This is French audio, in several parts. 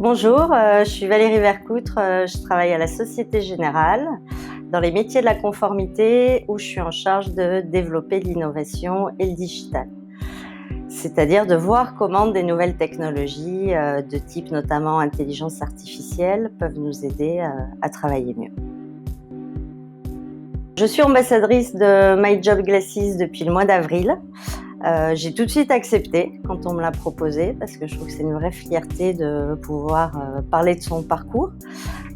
Bonjour, je suis Valérie Vercoutre, je travaille à la Société Générale dans les métiers de la conformité où je suis en charge de développer l'innovation et le digital. C'est-à-dire de voir comment des nouvelles technologies de type notamment intelligence artificielle peuvent nous aider à travailler mieux. Je suis ambassadrice de My Job Glasses depuis le mois d'avril. J'ai tout de suite accepté quand on me l'a proposé parce que je trouve que c'est une vraie fierté de pouvoir parler de son parcours.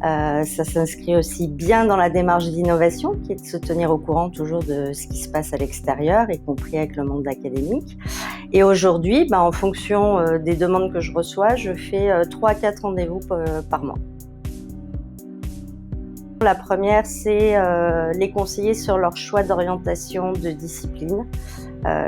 Ça s'inscrit aussi bien dans la démarche d'innovation qui est de se tenir au courant toujours de ce qui se passe à l'extérieur, y compris avec le monde académique. Et aujourd'hui, en fonction des demandes que je reçois, je fais 3 à 4 rendez-vous par mois. La première, c'est les conseiller sur leur choix d'orientation de discipline.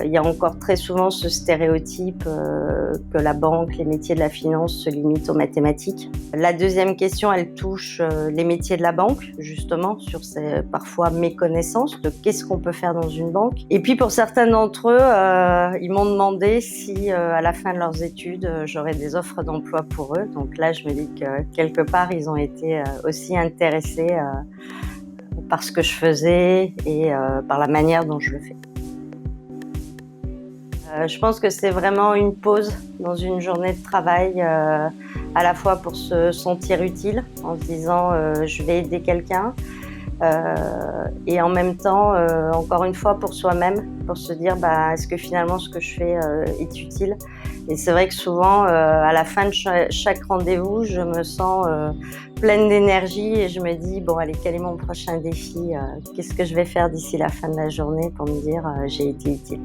Il y a encore très souvent ce stéréotype que la banque, les métiers de la finance se limitent aux mathématiques. La deuxième question, elle touche les métiers de la banque, justement, sur ces parfois méconnaissances de qu'est-ce qu'on peut faire dans une banque. Et puis pour certains d'entre eux, ils m'ont demandé si à la fin de leurs études, j'aurais des offres d'emploi pour eux. Donc là, je me dis que quelque part, ils ont été aussi intéressés par ce que je faisais et par la manière dont je le fais. Je pense que c'est vraiment une pause dans une journée de travail, à la fois pour se sentir utile en se disant je vais aider quelqu'un et en même temps, encore une fois pour soi-même, pour se dire est-ce que finalement ce que je fais est utile. Et c'est vrai que souvent à la fin de chaque rendez-vous, je me sens pleine d'énergie et je me dis bon allez, quel est mon prochain défi, qu'est-ce que je vais faire d'ici la fin de la journée pour me dire j'ai été utile.